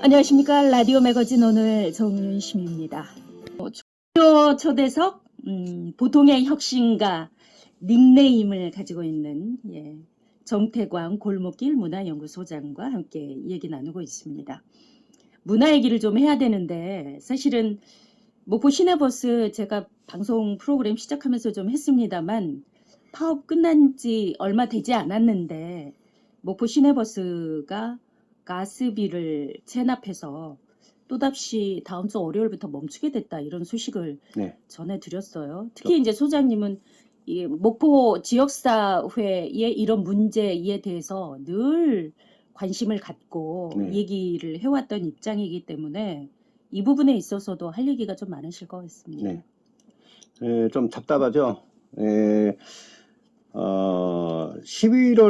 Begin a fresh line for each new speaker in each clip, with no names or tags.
안녕하십니까. 라디오 매거진 오늘 정윤심입니다. 초교 초대석 보통의 혁신가 닉네임을 가지고 있는 정태광 골목길 문화연구소장과 함께 얘기 나누고 있습니다. 문화 얘기를 좀 해야 되는데 사실은 목포 시내버스 제가 방송 프로그램 시작하면서 좀 했습니다만 파업 끝난 지 얼마 되지 않았는데 목포 시내버스가 가스비를 체납해서 또다시 다음 주 월요일부터 멈추게 됐다 이런 소식을 전해드렸어요. 특히 이제 소장님은 이 목포 지역사회의 이런 문제에 대해서 늘 관심을 갖고 얘기를 해왔던 입장이기 때문에 이 부분에 있어서도 할 얘기가 좀 많으실 것 같습니다.
좀 답답하죠. 11월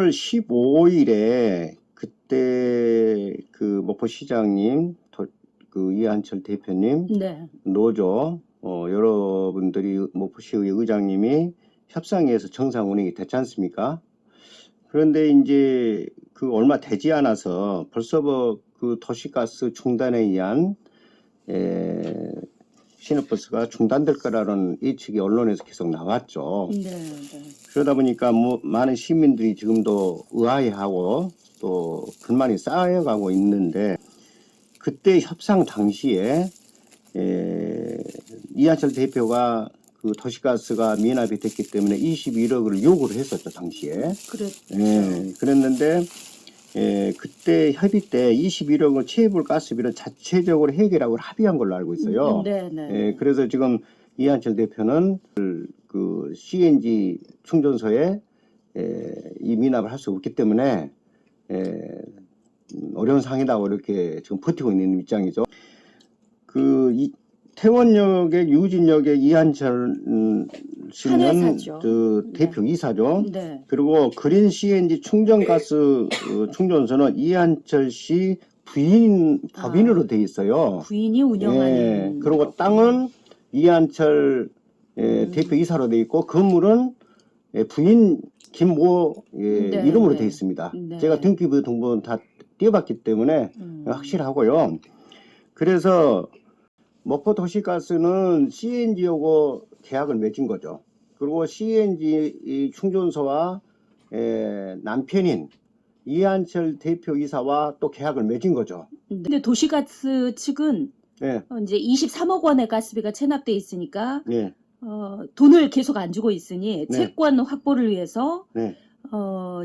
15일에 그때 그 목포시장님, 그 이한철 대표님, 노조, 여러분들이 목포시의 의장님이 협상회에서 정상 운행이 됐지 않습니까? 그런데 이제 그 얼마 되지 않아서 벌써 그 도시가스 중단에 의한 시내버스가 중단될 거라는 예측이 언론에서 계속 나왔죠. 그러다 보니까 많은 시민들이 지금도 의아해하고 또 불만이 쌓여가고 있는데, 그때 협상 당시에 이한철 대표가 그 도시가스가 미납이 됐기 때문에 21억을 요구를 했었죠, 당시에.
그랬죠.
그랬는데 그때 협의 때 21억을 체불 가스비를 자체적으로 해결하고 합의한 걸로 알고 있어요. 그래서 지금 이한철 대표는 그 CNG 충전소에 이 미납을 할 수 없기 때문에 어려운 상황이라고 이렇게 지금 버티고 있는 입장이죠. 태원역의 유진역의 이한철 씨는 그 대표 이사죠. 그리고 그린 CNG 충전가스 충전소는 이한철 씨 부인 법인으로 돼 있어요.
부인이 운영하는.
그리고 땅은 이한철 대표 이사로 돼 있고 건물은 부인 김모 이름으로 돼 있습니다. 제가 등기부 등본 다 띄워봤기 때문에 확실하고요. 그래서 목포 도시가스는 CNG하고 계약을 맺은 거죠. 그리고 CNG 충전소와 남편인 이한철 대표이사와 또 계약을 맺은 거죠.
근데 도시가스 측은 이제 23억 원의 가스비가 체납돼 있으니까 돈을 계속 안 주고 있으니 채권 확보를 위해서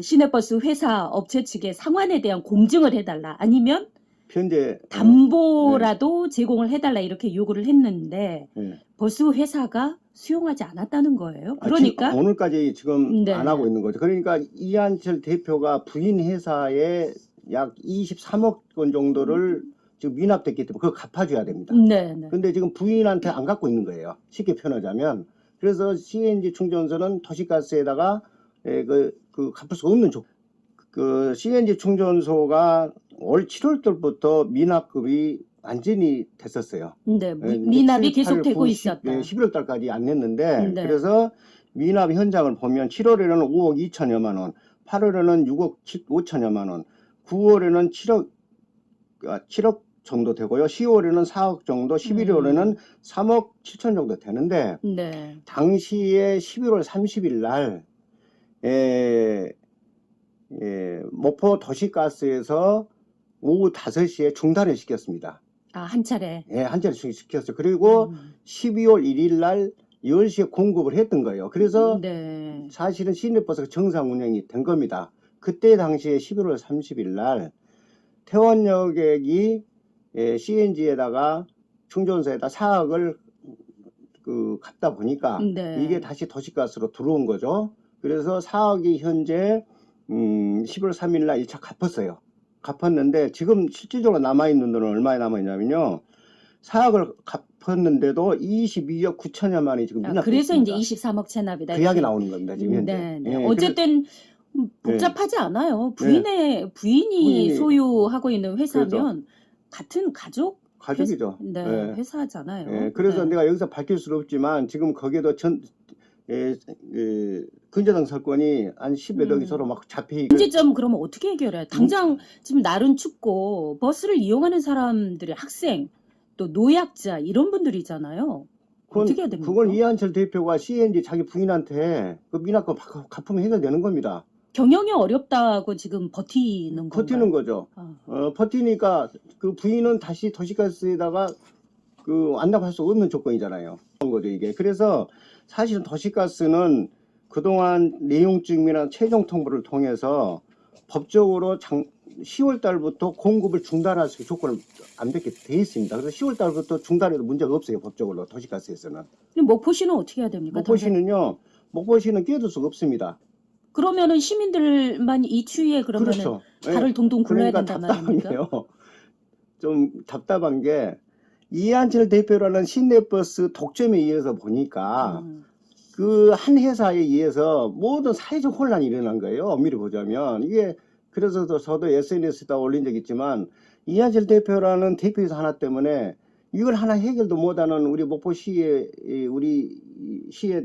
시내버스 회사 업체 측에 상환에 대한 공증을 해달라, 아니면
현재
담보라도 제공을 해달라 이렇게 요구를 했는데 버스 회사가 수용하지 않았다는 거예요. 그러니까
오늘까지 지금 안 하고 있는 거죠. 그러니까 이한철 대표가 부인 회사에 약 23억 원 정도를 지금 미납됐기 때문에 그거 갚아줘야 됩니다. 근데 지금 부인한테 안 갖고 있는 거예요, 쉽게 표현하자면. 그래서 CNG 충전소는 도시가스에다가 그 갚을 수 없는 그 CNG 충전소가 올 7월달부터 미납급이 완전히 됐었어요.
미납이 계속 되고 있었다.
11월 달까지 안 냈는데, 그래서 미납 현장을 보면 7월에는 5억 2천여만 원, 8월에는 6억 5천여만 원, 9월에는 7억 정도 되고요. 10월에는 4억 정도, 11월에는 3억 7천 정도 되는데, 당시에 11월 30일 날 목포 도시가스에서 오후 5시에 중단을 시켰습니다.
한 차례?
한 차례 시켰어요. 그리고 12월 1일 날 10시에 공급을 했던 거예요. 그래서 사실은 시내버스가 정상 운행이 된 겁니다. 그때 당시에 11월 30일 날 태원역이 CNG에다가 충전소에다 4억을 갚다 보니까 이게 다시 도시가스로 들어온 거죠. 그래서 4억이 현재 11월 3일 날 1차 갚았어요. 갚았는데 지금 실질적으로 남아있는 돈은 얼마에 남아있냐면요, 4억을 갚았는데도 22억 9천여만 원이 지금 미납됐습니다.
그래서 이제 23억 체납이다.
그 이야기 나오는 겁니다, 지금 현재.
어쨌든 복잡하지 않아요. 부인이 소유하고 있는 회사면 같은 가족이죠. 회사잖아요.
그래서 내가 여기서 밝힐 수는 없지만 지금 거기에도 근저당 설권이 한 10여 억이 서로 막 잡혀.
문제점 그러면 어떻게 해결해요? 당장 지금 날은 춥고 버스를 이용하는 사람들이 학생 또 노약자 이런 분들이잖아요. 어떻게 해야 됩니까?
그건 이한철 대표가 CNG 자기 부인한테 그 미납금 갚으면 해결되는 겁니다.
경영이 어렵다고 지금 버티는
버티는 거죠. 버티니까 그 부인은 다시 도시가스에다가 그 완납할 수 없는 조건이잖아요. 그런 거죠 이게. 그래서 사실은 도시가스는 그동안 내용증이나 최종 통보를 통해서 법적으로 10월 달부터 공급을 중단할 수 있는 조건을 안 뵙게 돼 있습니다. 그래서 10월 달부터 중단해도 문제가 없어요. 법적으로 도시가스에서는.
그럼 목포시는 어떻게 해야 됩니까?
목포시는 끼어들 수가 없습니다.
그러면은 시민들만 이 추위에 그러면은
그렇죠.
발을 동동 굴러야
그러니까
된단 말입니까?
좀 답답한 게 이한철 대표라는 시내버스 독점에 의해서 보니까 그 한 회사에 의해서 모든 사회적 혼란이 일어난 거예요. 엄밀히 보자면. 이게 그래서 저도 SNS에다 올린 적 있지만 이한철 대표라는 대표이사 하나 때문에 이걸 하나 해결도 못하는 우리 목포시의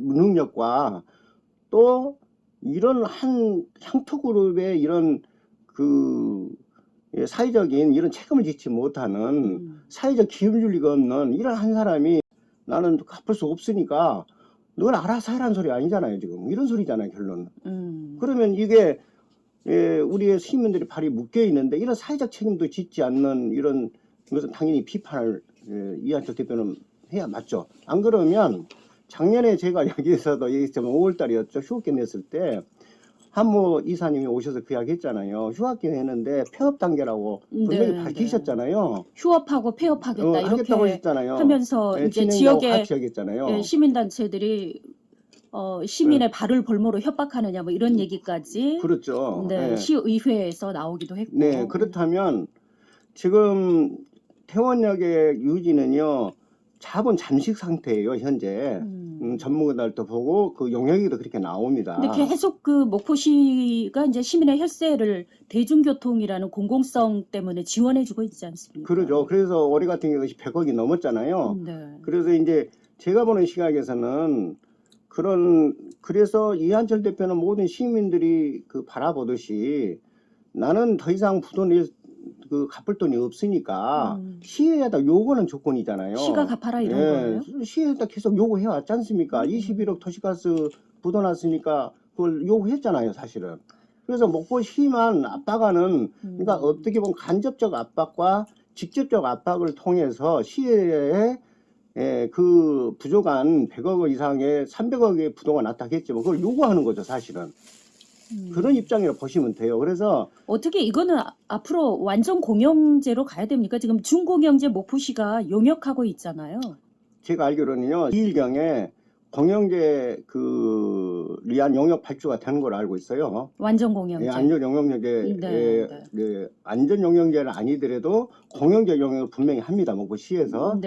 능력과 또 이런 한 향토그룹의 이런 그 사회적인 이런 책임을 지지 못하는 사회적 기업윤리가 없는 이런 한 사람이 나는 갚을 수 없으니까 넌 알아서 하라는 소리 아니잖아요. 지금 이런 소리잖아요. 결론은. 그러면 이게 우리의 시민들이 발이 묶여 있는데 이런 사회적 책임도 짓지 않는 이런 것은 당연히 비판을 이한철 대표는 해야 맞죠. 안 그러면 작년에 제가 여기에서도 얘기했지만 5월 달이었죠. 휴학기 냈을 때 한모 이사님이 오셔서 그 이야기 했잖아요. 휴학기 내는데 폐업 단계라고 분명히 밝히셨잖아요.
휴업하고 폐업하겠다 이렇게
하겠다고 하셨잖아요.
하면서 이제 지역의
하겠잖아요.
시민단체들이 시민의 발을 볼모로 협박하느냐 뭐 이런 얘기까지
그렇죠.
시의회에서 나오기도 했고.
네, 그렇다면 지금 태원역의 유지는요. 자본 잠식 상태예요. 현재 전문가들도 보고 그 용역에도 그렇게 나옵니다.
근데 계속 그 목포시가 이제 시민의 혈세를 대중교통이라는 공공성 때문에 지원해주고 있지 않습니까?
그러죠. 그래서 올해 같은 경우 100억이 넘었잖아요.
네.
그래서 이제 제가 보는 시각에서는 그래서 이한철 대표는 모든 시민들이 그 바라보듯이 나는 더 이상 부돈 갚을 돈이 없으니까 시에다 요구하는 조건이잖아요.
시가 갚아라 이런 거예요?
시에다 계속 요구해 왔지 않습니까? 21억 도시가스 부도났으니까 그걸 요구했잖아요, 사실은. 그래서 목포시만 압박하는 그러니까 어떻게 보면 간접적 압박과 직접적 압박을 통해서 시에 그 부족한 100억 이상의 300억의 부도가 났다겠지만 그걸 요구하는 거죠, 사실은. 그런 입장이라고 보시면 돼요. 그래서
어떻게 이거는 앞으로 완전 공영제로 가야 됩니까? 지금 준공영제 목포시가 용역하고 있잖아요.
제가 알기로는요, 2일경에 공영제 위한 용역 발주가 되는 걸 알고 있어요.
완전 공영제.
안전 용역제, 안전 용역제는 아니더라도 공영제 용역을 분명히 합니다. 목포시에서.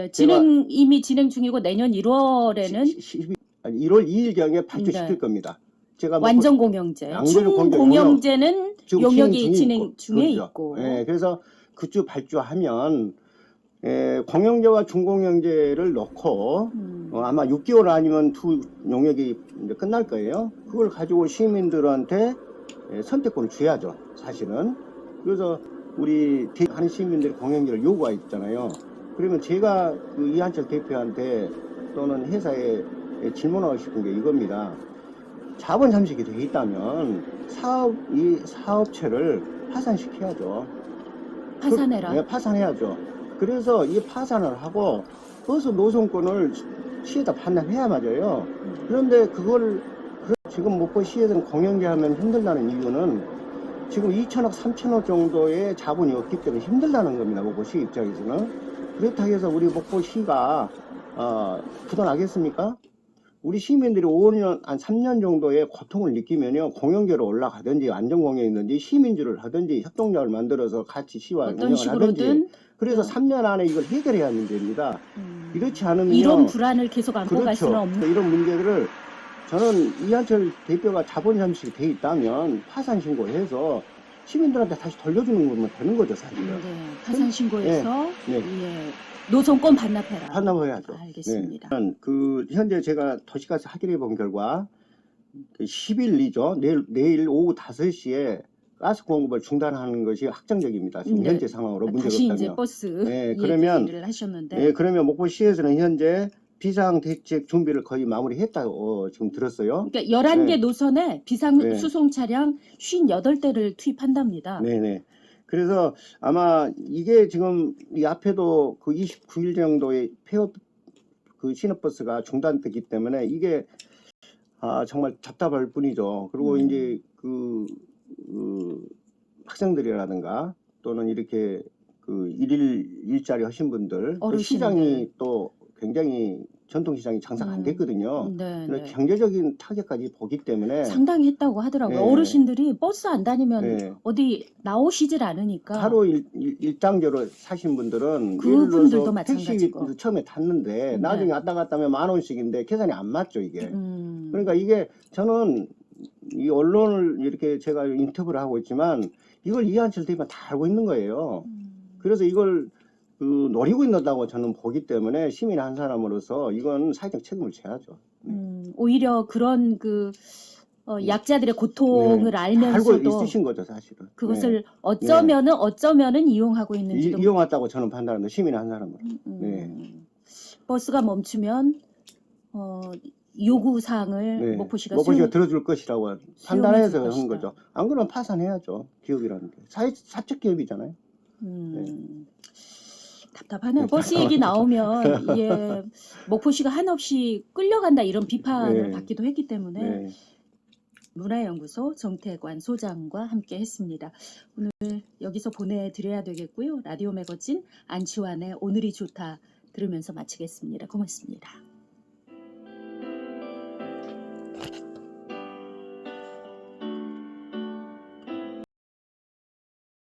이미 진행 중이고 내년 1월에는
1월 2일경에 발주시킬 겁니다. 제가
완전 공영제. 준공영제는 용역이 진행 중에
그렇죠.
있고.
그래서 그쪽 발주하면 공영제와 준공영제를 넣고 아마 6개월 아니면 두 용역이 이제 끝날 거예요. 그걸 가지고 시민들한테 선택권을 줘야죠. 사실은. 그래서 우리 하는 시민들이 공영제를 요구하잖아요. 그러면 제가 그 이한철 대표한테 또는 회사에 질문하고 싶은 게 이겁니다. 자본 잠식이 되어 있다면 이 사업체를 파산시켜야죠.
파산해라.
파산해야죠. 그래서 이 파산을 하고 버스 노선권을 시에다 반납해야 맞아요. 그런데 그걸 지금 목포시에서는 공영제 하면 힘들다는 이유는 지금 2천억, 3천억 정도의 자본이 없기 때문에 힘들다는 겁니다. 목포시 입장에서는. 그렇다고 해서 우리 목포시가 부도나겠습니까? 우리 시민들이 5년, 한 3년 정도의 고통을 느끼면요, 공영제로 올라가든지, 안전공영이든지, 시민주를 하든지, 협동조합을 만들어서 같이 시와 운영을 하든지, 그래서 3년 안에 이걸 해결해야 하는 문제입니다. 이렇지 않으면.
이런 불안을 계속 안고 갈 수는 없는.
이런 문제들을 저는 이한철 대표가 자본 잠식이 돼 있다면 파산 신고해서 시민들한테 다시 돌려주는 거면 되는 거죠, 사실은.
파산 신고해서. 노선권 반납해라.
반납해야죠.
알겠습니다.
현재 제가 도시가스 확인해 본 결과 10일이죠. 내일 오후 5시에 가스 공급을 중단하는 것이 확정적입니다. 지금
네.
현재 상황으로 문제가
다시
없다면.
이제 버스
네, 그러면
얘기를 하셨는데.
네, 그러면 목포시에서는 현재 비상대책 준비를 거의 마무리했다고 지금 들었어요.
그러니까 11개
네.
노선에 비상
네.
수송 차량 58대를 투입한답니다.
네네. 그래서 아마 이게 지금 이 앞에도 그 29일 정도의 폐업 그 시내버스가 중단됐기 때문에 이게 정말 답답할 뿐이죠. 그리고 이제 그 학생들이라든가 또는 이렇게 그 일자리 하신 분들, 또 시장이 또 굉장히 전통시장이 장사가 안 됐거든요.
네.
경제적인 타격까지 보기 때문에
상당히 했다고 하더라고요.
네.
어르신들이 버스 안 다니면
네.
어디 나오시질 않으니까.
하루 일당제로 사신 분들은
그분들도
택시
마찬가지고.
처음에 탔는데
네.
나중에 왔다 갔다 하면 10,000원씩인데 계산이 안 맞죠 이게. 그러니까 이게 저는 이 언론을 이렇게 제가 인터뷰를 하고 있지만 이걸 이한철 대표가 다 알고 있는 거예요. 그래서 이걸 노리고 있다고 저는 보기 때문에 시민 한 사람으로서 이건 사회적 책임을 져야죠.
오히려 그런 약자들의 고통을
네,
알면서도
알고 있으신 거죠 사실은.
그것을 어쩌면은 이용하고 있는지도
이용했다고 저는 판단합니다. 시민 한 사람으로.
버스가 멈추면 요구 사항을 목포시가
들어줄 것이라고 판단해서 한 거죠. 안 그러면 파산해야죠. 기업이라는 게 사적 기업이잖아요.
답답하네요. 버스 얘기 나오면 목포시가 한없이 끌려간다 이런 비판을 받기도 했기 때문에 문화연구소 정태관 소장과 함께 했습니다. 오늘 여기서 보내드려야 되겠고요. 라디오 매거진 안치환의 오늘이 좋다 들으면서 마치겠습니다. 고맙습니다.